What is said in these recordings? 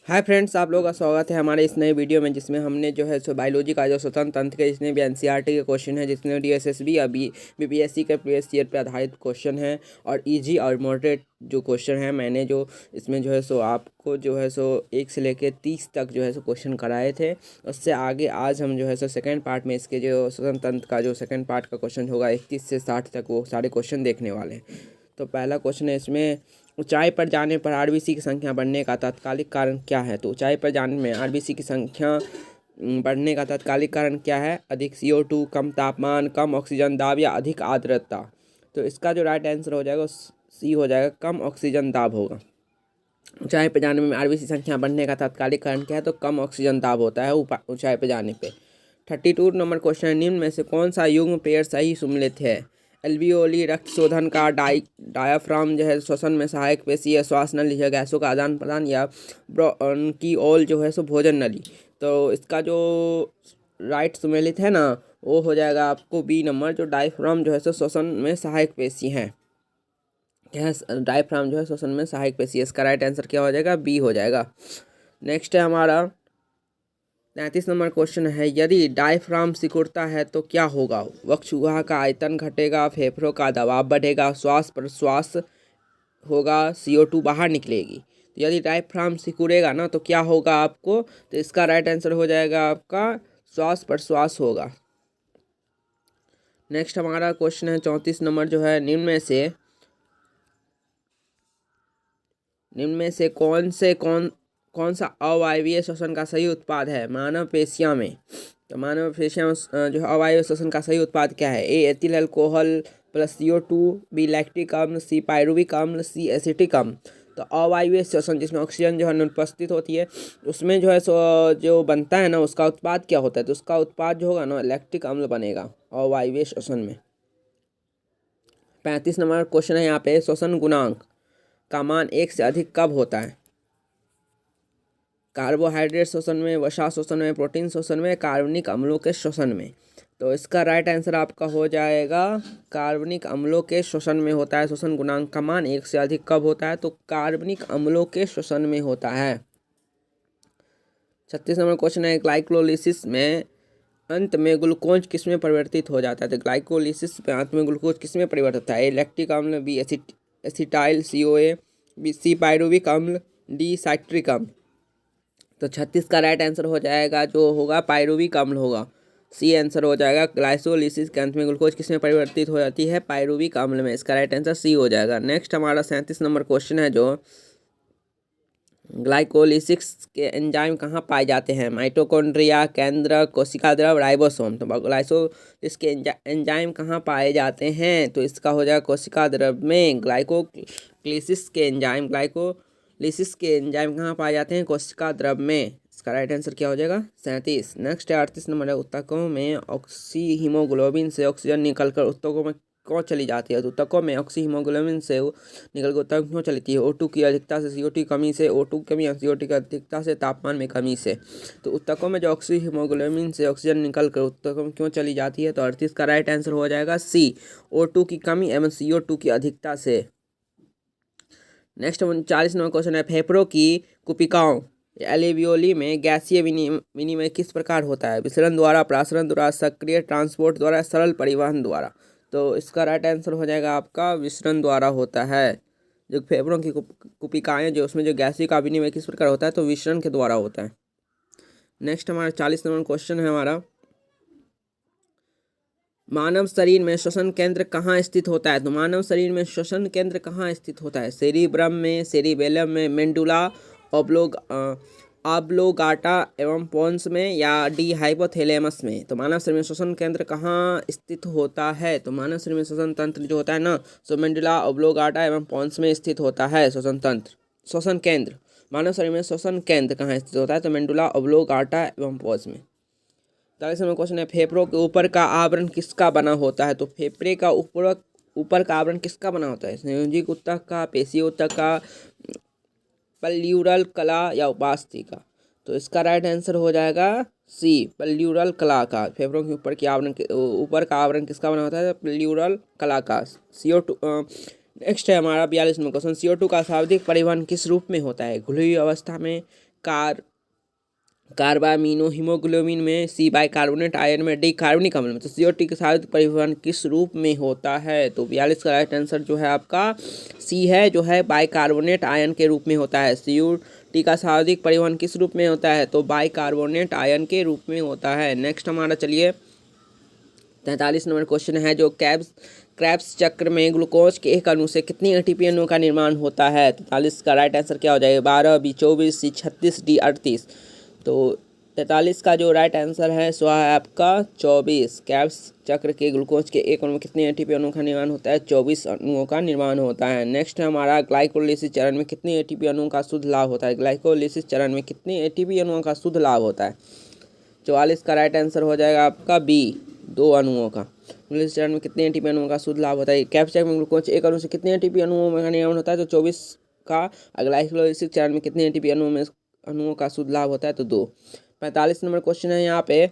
Hi friends, आप लोगों का स्वागत है हमारे इस नए वीडियो में, जिसमें हमने जो है सो बायोलॉजी का जो स्वतंत्र तंत्र के जितने भी एनसीईआरटी के क्वेश्चन है, जितने डीएसएसबी अभी बीपीएससी के प्रीवियस ईयर पे आधारित क्वेश्चन है और इजी और मॉडरेट जो क्वेश्चन है, मैंने जो इसमें जो है सो आपको जो है सो 1 से लेकर 30 तक जो है सो क्वेश्चन कराए थे। उससे आगे आज हम जो है सो सेकेंड पार्ट में इसके जो स्वतंत्र तंत्र का जो सेकेंड पार्ट का क्वेश्चन होगा 31 से 60 तक, वो सारे क्वेश्चन देखने वाले हैं। तो पहला क्वेश्चन है इसमें, ऊंचाई पर जाने पर आरबीसी की संख्या बढ़ने का तात्कालिक कारण क्या है। तो ऊंचाई पर जाने में आरबीसी की संख्या बढ़ने का तात्कालिक कारण क्या है? अधिक CO2, कम तापमान, कम ऑक्सीजन दाब या अधिक आर्द्रता। तो इसका जो राइट आंसर हो जाएगा सी हो जाएगा, कम ऑक्सीजन दाब होगा। ऊंचाई पर जाने में आरबीसी संख्या बढ़ने का तात्कालिक कारण क्या है? तो कम ऑक्सीजन दाब होता है ऊंचाई पर जाने पे। 32 नंबर क्वेश्चन है, निम्न में से कौन सा युग्म पेड़ सही सुमेलित है? एल्वियोली रक्त शोधन का, डायाफ्राम जो है श्वसन में सहायक पेशी है, श्वास नली है गैसों का आदान प्रदान, या ब्रोंकियोल जो है सो भोजन नली। तो इसका जो राइट सुमेलित है ना, वो हो जाएगा आपको बी नंबर, जो डायफ्राम जो है सो श्वसन में सहायक पेशी है। क्या है? डायफ्राम जो है श्वसन में सहायक पेशी है। इसका राइट आंसर क्या हो जाएगा? बी हो जाएगा। नेक्स्ट है हमारा 33 नंबर क्वेश्चन है, यदि डायफ्राम सिकुड़ता है तो क्या होगा? वक्षगुहा का आयतन घटेगा, फेफड़ों का दबाव बढ़ेगा, श्वास प्रश्वास होगा, CO2 बाहर निकलेगी। तो यदि डायफ्राम सिकुड़ेगा ना तो क्या होगा आपको? तो इसका राइट आंसर हो जाएगा आपका श्वास प्रश्वास होगा। नेक्स्ट हमारा क्वेश्चन है 34 नंबर, जो है निम्न में से कौन सा अवायवीय श्वसन का सही उत्पाद है मानव पेशियों में? तो मानव पेशियों में जो अवायवीय श्वसन का सही उत्पाद क्या है? A ethyl alcohol plus CO2, B lactic अम्ल, सी पायरुविक अम्ल, सी एसिटिक अम्ल। तो अवायवीय श्वसन जिसमें ऑक्सीजन जो है अनुपस्थित होती है, उसमें जो है सो जो बनता है ना, उसका उत्पाद क्या होता है? तो उसका उत्पाद जो होगा ना, लैक्टिक अम्ल बनेगा अवायवीय श्वसन में। 35 नंबर क्वेश्चन है यहाँ पे, श्वसन गुणांक का मान 1 से अधिक कब होता है? कार्बोहाइड्रेट श्वसन में, वसा श्वसन में, प्रोटीन श्वसन में, कार्बनिक अम्लों के श्वसन में। तो इसका राइट आंसर आपका हो जाएगा कार्बनिक अम्लों के श्वसन में होता है। श्वसन गुणांक का मान 1 से अधिक कब होता है? तो कार्बनिक अम्लों के श्वसन में होता है। 36 नंबर क्वेश्चन है, ग्लाइकोलिसिस में अंत में ग्लूकोज किस में परिवर्तित हो जाता है? तो ग्लाइकोलिसिस में अंत में ग्लूकोज किस में परिवर्तित होता है? ए लैक्टिक अम्ल, B acetyl CoA, B C pyruvic अम्ल, डी साइट्रिक अम्ल। तो 36 का राइट आंसर हो जाएगा जो होगा पायरुविक अम्ल होगा। सी आंसर हो जाएगा। ग्लाइकोलिसिस के अंत में ग्लूकोज किस में परिवर्तित हो जाती है? पायरुविक अम्ल में। इसका राइट आंसर सी हो जाएगा। नेक्स्ट हमारा 37 नंबर क्वेश्चन है, जो ग्लाइकोलिसिस के एंजाइम कहाँ पाए जाते हैं? माइटोकॉन्ड्रिया, केंद्र, कोशिका द्रव, राइबोसोम। तो ग्लाइकोलिसिस के एंजाइम कहाँ पाए जाते हैं? तो इसका हो जाएगा कोशिका द्रव में। ग्लाइकोलिसिस के एंजाइम कहाँ पाए जाते हैं? कोशिका द्रव में। इसका राइट आंसर क्या हो जाएगा? 37। नेक्स्ट है 38 नंबर है, ऊतकों में ऑक्सी हीमोग्लोबिन से ऑक्सीजन निकलकर ऊतकों में क्यों चली जाती है? तो ऊतकों में ऑक्सी हीमोग्लोबिन से निकल कर ऊतक क्यों चलती है? O2 की अधिकता से, CO2 की कमी से, O2 की कमी, CO2 की अधिकता से, तापमान में कमी से। तो ऊतकों में जो ऑक्सी हीमोग्लोबिन से ऑक्सीजन निकल कर ऊतकों में क्यों चली जाती है? तो 38 का राइट आंसर हो जाएगा सी, O2 की कमी एवं CO2 की अधिकता से। नेक्स्ट 40 नंबर क्वेश्चन है, फेफड़ों की कुपिकाओं एल्वियोली में गैसीय विनिमय किस प्रकार होता है? विसरण द्वारा, प्रासरण द्वारा, सक्रिय ट्रांसपोर्ट द्वारा, सरल परिवहन द्वारा। तो इसका राइट आंसर हो जाएगा आपका विसरण द्वारा होता है। जो फेफड़ों की कुपिकाएँ जो उसमें जो गैसीय का विनिमय किस प्रकार होता है? तो विसरण के द्वारा होता है। नेक्स्ट हमारा 40 नंबर क्वेश्चन है हमारा, मानव शरीर में श्वसन केंद्र कहाँ स्थित होता है? तो मानव शरीर में श्वसन केंद्र कहाँ स्थित होता है? सेरिब्रम में, सेरिबेलम में, मेंडुला ऑब्लोगाटा एवं पोन्स में, या डी हाइपोथैलेमस में। तो मानव शरीर में श्वसन केंद्र कहाँ स्थित होता है? तो मानव शरीर में श्वसन तंत्र जो होता है ना, सो मेंडुला ऑब्लोगाटा एवं पोन्स में स्थित होता है श्वसन केंद्र। मानव शरीर में श्वसन केंद्र कहाँ स्थित होता है? तो मेंडुला ऑब्लोगाटा एवं पोन्स में। 40 नंबर क्वेश्चन है, फेफड़ों के ऊपर का आवरण किसका बना होता है? तो फेफड़े का ऊपर का आवरण किसका बना होता है? संयोजिक ऊतक का, पेशीय ऊतक का, पल्यूरल कला या उपास्थि का। तो इसका राइट आंसर हो जाएगा सी, पल्यूरल कला का। फेफड़ों के ऊपर का आवरण किसका बना होता है? पल्यूरल कला का। CO2। नेक्स्ट है हमारा 42 नंबर क्वेश्चन, CO2 का शाब्दिक परिवहन किस रूप में होता है? घुली हुई अवस्था में, कार्बामिनो हीमोग्लोबिन में, सी बाइकार्बोनेट आयन में, डी कार्बनिक अम्ल में। तो CO2 का शारीरिक परिवहन किस रूप में होता है? तो 42 का राइट आंसर जो है आपका सी है, जो है बाइकार्बोनेट आयन के रूप में होता है। CO2 का शारीरिक परिवहन किस रूप में होता है? तो बाइकार्बोनेट आयन के रूप में होता है। नेक्स्ट हमारा चलिए 43 नंबर क्वेश्चन है, जो क्रेब्स चक्र में ग्लूकोज के एक अणु से कितनी ATP अणुओं का निर्माण होता है? 43 का राइट आंसर क्या हो जाएगा? 12, B 24, C 36, D 38। तो 43 का जो राइट आंसर है सो है आपका 24। क्रेब्स चक्र के ग्लूकोज के एक अणु में कितने ATP अणुओं का निर्माण होता है? 24 अणुओं का निर्माण होता है। नेक्स्ट है हमारा ग्लाइकोलिसिस चरण में कितने ATP अणुओं का शुद्ध लाभ होता है? ग्लाइकोलिसिस चरण में कितने ATP अणुओं का शुद्ध लाभ होता है? 44 का राइट आंसर हो जाएगा आपका बी, 2 अणुओं का। ग्लाइकोलिसिस चरण में कितने ATP अणुओं का शुद्ध लाभ होता है? क्रेब्स चक्र में ग्लूकोज एक अणु से कितने ATP अणुओं में का निर्माण होता है? तो 24 का। ग्लाइकोलिसिस चरण में कितने ATP अणुओं का शुद्ध लाभ होता है? तो 2। 45 नंबर क्वेश्चन है यहाँ पे,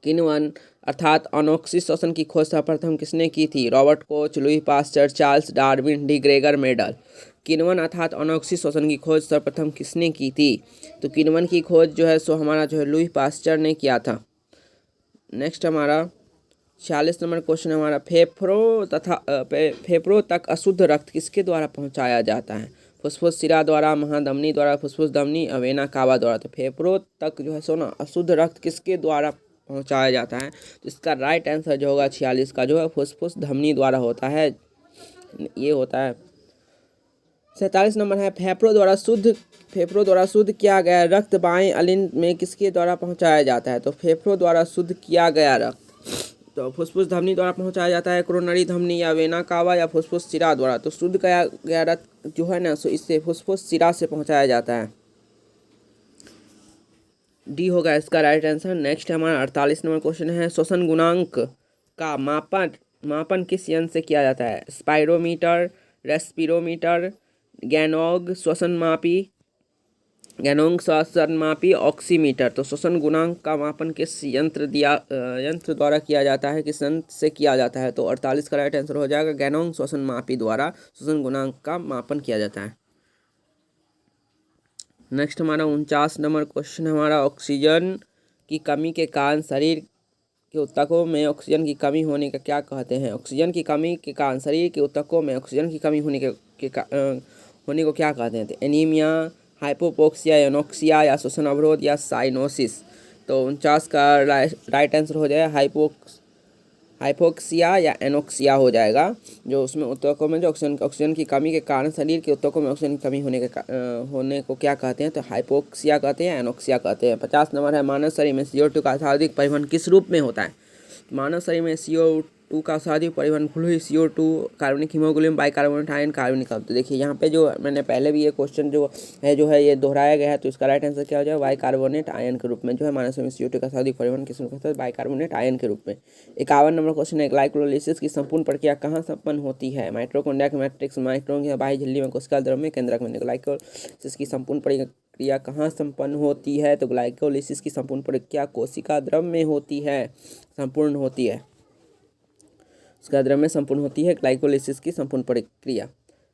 किण्वन अर्थात अनोक्सी श्वसन की खोज सर्वप्रथम किसने की थी? Robert Koch, Louis Pasteur, Charles Darwin, D Gregor medal. किण्वन अर्थात अनोक्सी श्वसन की खोज सर्वप्रथम किसने की थी? तो किण्वन की खोज जो है सो हमारा जो है लुई पास्चर ने किया था। नेक्स्ट हमारा 46 नंबर क्वेश्चन हमारा, फेफड़ों तक अशुद्ध रक्त किसके द्वारा पहुंचाया जाता है? फुसफुस सिरा द्वारा, महाधमनी द्वारा, फुसफुस धमनी, वेना कावा द्वारा। तो फेफड़ों तक जो है सो ना अशुद्ध रक्त किसके द्वारा पहुंचाया जाता है? तो इसका राइट आंसर जो होगा 46 का जो है फुसफुस धमनी द्वारा होता है, ये होता है। 47 नंबर है, फेफड़ों द्वारा शुद्ध किया गया रक्त बाएं अलिंद में किसके द्वारा पहुंचाया जाता है? तो फेफड़ों द्वारा शुद्ध किया गया रक्त तो फुसफुस धमनी द्वारा पहुंचाया जाता है, कोरोनरी धमनी या वेना कावा या फुसफुस सिरा द्वारा। तो शुद्ध किया गया रक्त जो है ना सो इससे फुसफुस सिरा से पहुंचाया जाता है, डी होगा इसका राइट आंसर। नेक्स्ट हमारा 48 नंबर क्वेश्चन है, श्वसन गुणांक का मापन किस यंत्र से किया जाता है? स्पाइरोमीटर, रेस्पिरोमीटर, गैनोंग श्वसन मापी, ऑक्सीमीटर। तो श्वसन गुणांक का मापन किस यंत्र द्वारा किया जाता है, किस यंत्र से किया जाता है? तो 48 का राइट आंसर हो जाएगा गैनोंग श्वसन मापी द्वारा श्वसन गुणांक का मापन किया जाता है। नेक्स्ट हमारा 49 नंबर क्वेश्चन हमारा, ऑक्सीजन की कमी के कारण शरीर के ऊतकों में ऑक्सीजन की कमी होने का क्या कहते हैं? ऑक्सीजन की कमी के कारण शरीर के ऊतकों में ऑक्सीजन की कमी होने को क्या कहते हैं? तो एनीमिया, हाइपोपोक्सिया, एनोक्सिया या श्वसन अवरोध या साइनोसिस। तो 49 का राइट आंसर हो जाएगा हाइपोक्सिया या एनोक्सिया हो जाएगा, जो उसमें ऊतकों में जो ऑक्सीजन की कमी के कारण शरीर के ऊतकों में ऑक्सीजन की कमी होने को क्या कहते हैं? तो हाइपोक्सिया कहते हैं, एनोक्सिया कहते हैं। 50 नंबर है, मानव शरीर में CO2 का सर्वाधिक परिवहन किस रूप में होता है? मानव शरीर में CO2 का सर्वाधिक परिवहन फ्लूइड CO2, कार्बनिक हीमोग्लोबिन, बाइकार्बोनेट आयन, कार्बनिक अम्ल। तो देखिए यहाँ पे जो मैंने पहले भी ये क्वेश्चन जो है ये दोहराया गया है, तो इसका राइट आंसर क्या हो जाएगा? बाइकार्बोनेट आयन के रूप में जो है मानव शरीर में CO2 का सर्वाधिक परिवहन किस रूप में होता है? बाइकार्बोनेट आयन के रूप में। 51 नंबर क्वेश्चन है, ग्लाइकोलाइसिस की संपूर्ण प्रक्रिया कहाँ संपन्न होती है? माइटोकॉन्ड्रिया के मैट्रिक्स, माइटोकॉन्ड्रिया बाह्य झिल्ली में, कोशिका द्रव्य में, केंद्रक में। ग्लाइकोलाइसिस की संपूर्ण प्रक्रिया कहाँ संपन्न होती है? तो ग्लाइकोलाइसिस की संपूर्ण प्रक्रिया कोशिका द्रव्य में होती है, संपूर्ण होती है, उसका द्रव्य में संपूर्ण होती है ग्लाइकोलाइसिस की संपूर्ण प्रक्रिया।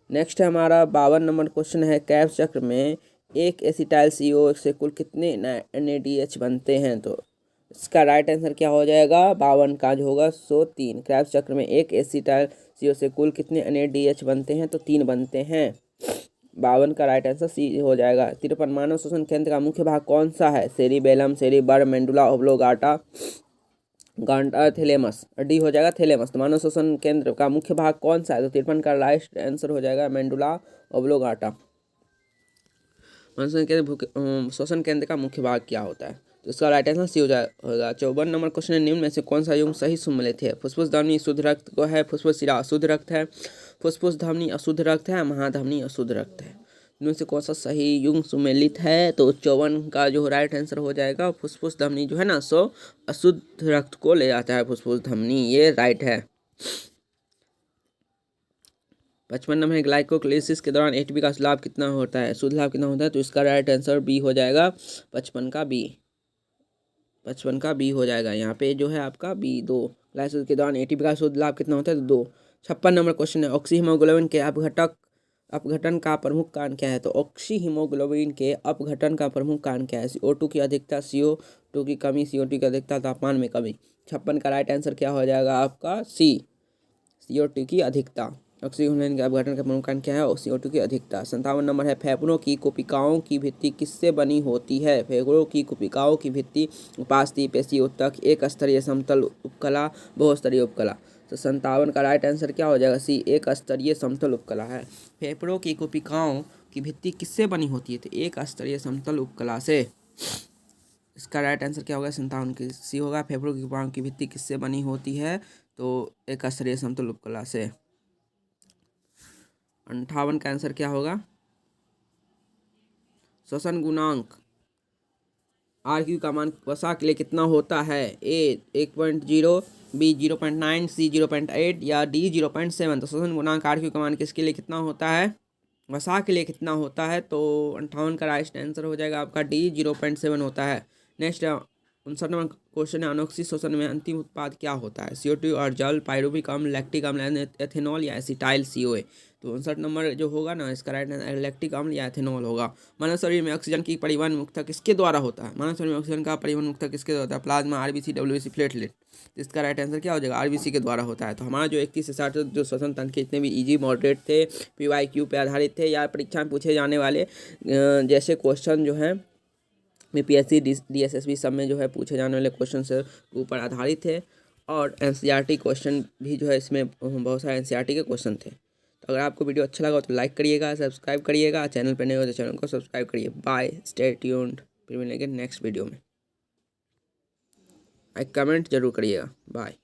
नेक्स्ट है हमारा 52 नंबर क्वेश्चन है, क्रेब्स चक्र में एक एसिटाइल CO से कुल कितने NADH बनते हैं? तो इसका राइट आंसर क्या हो जाएगा? 52 का जो होगा सो 3। क्रेब्स चक्र में एक एसिटाइल CO से कुल कितने NADH बनते हैं? तो 3 बनते हैं। 52 का राइट आंसर सी हो जाएगा। 53 मानव श्वसन केंद्र का मुख्य भाग कौन सा है? Cerebellum, cerebrum, medulla oblongata, thalamus. D हो जाएगा थैलेमस। तो मानव श्वसन केंद्र का मुख्य भाग कौन सा है? तो 53 का राइट आंसर हो जाएगा मेंडुला ओब्लोगाटा। मानव श्वसन केंद्र का मुख्य भाग क्या होता है? तो इसका राइट आंसर सी हो जाएगा। 54 नंबर क्वेश्चन है, निम्न में से कौन सा युग्म सही सम्मिलित है? फुसफुस धमनी शुद्ध रक्त को है, फुसफुस सिरा अशुद्ध रक्त है, फुसफुस धमनी अशुद्ध रक्त है, महाधमनी अशुद्ध रक्त है। इनमें से कौन सा सही युग्म सुमेलित है? तो 54 का जो राइट आंसर हो जाएगा फुसफुस धमनी जो है ना सो अशुद्ध रक्त को ले जाता है, फुसफुस धमनी, ये राइट है। 55 नंबर है, ग्लाइकोलाइसिस के दौरान ATP का लाभ कितना होता है? शुद्ध लाभ कितना होता है? तो इसका राइट आंसर बी हो जाएगा 55 का बी। 55 का बी हो जाएगा। यहाँ पे जो है आपका बी 2। ग्लाइकोलाइसिस के दौरान ATP का शुद्ध लाभ कितना होता है? तो 2। 56 नंबर क्वेश्चन है, ऑक्सी हीमोग्लोबिन के अपघटक अपघटन का प्रमुख कारण क्या है? तो ऑक्सी हीमोग्लोबिन के अपघटन का प्रमुख कारण क्या है? CO2 की अधिकता, CO2 की कमी, CO2 की अधिकता, तापमान में कमी। 56 का राइट आंसर क्या हो जाएगा आपका? सी, CO2 की अधिकता। ऑक्सीजन के अपघटन का प्रमुख कारण क्या है? CO2 की अधिकता। 57 नंबर है, फेफड़ों की कोशिकाओं की भित्ति किससे बनी होती है? फेफड़ों की कोशिकाओं की भित्ति उपास्थि, पेशी ऊतक, एक स्तरीय समतल उपकला, बहुस्तरीय उपकला। तो 57 का राइट आंसर क्या हो जाएगा? सी, एक स्तरीय समतल उपकला है। फेफड़ों की कोशिकाओं की भित्ति किससे बनी होती है? तो एक स्तरीय समतल उपकला से। इसका राइट आंसर क्या होगा? 57 की सी होगा। फेफड़ों की कोशिकाओं की भित्ति किससे बनी होती है? तो एक स्तरीय समतल उपकला से। 58 का आंसर क्या होगा? श्वसन गुणांक RQ का मान वसा के लिए कितना होता है? ए 1.0, बी 0.9, सी 0.8 या डी 0.7। तो श्वसन गुणांक RQ का मान किसके लिए कितना होता है? वसा के लिए कितना होता है? तो 58 का राइट आंसर हो जाएगा आपका डी, 0.7 होता है। नेक्स्ट 59 नंबर क्वेश्चन है, अनोक्सी शोषण में अंतिम उत्पाद क्या होता है? CO2 और जल, पायरुविक अम्ल, लैक्टिक अम्ल, एथेनॉल या एसिटाइल COA। तो 59 नंबर जो होगा ना, इसका राइट आंसर लैक्टिक अम्ल या एथेनॉल होगा। मानव शरीर में ऑक्सीजन की परिवहन मुख्यतः किसके द्वारा होता है? मानव शरीर में ऑक्सीजन का परिवहन मुख्यतः किसके द्वारा होता है? Plasma, RBC, WBC, platelet. इसका राइट आंसर क्या हो जाएगा? RBC के द्वारा होता है। तो हमारा जो 31 से 60 जो श्वसन तंत्र के जितने भी इजी मॉडरेट थे, PYQ पे आधारित थे या परीक्षा में पूछे जाने वाले जैसे क्वेश्चन जो है BPSC DSSB सब में जो है पूछे जाने वाले क्वेश्चन से ऊपर आधारित थे। और NCERT क्वेश्चन भी जो है इसमें बहुत सारे NCERT के क्वेश्चन थे। तो अगर आपको वीडियो अच्छा लगा तो लाइक करिएगा, सब्सक्राइब करिएगा, चैनल पर नए हो तो चैनल को सब्सक्राइब करिए। Bye, stay tuned. फिर मिलेंगे नेक्स्ट वीडियो में। एक कमेंट जरूर करिएगा। बाय।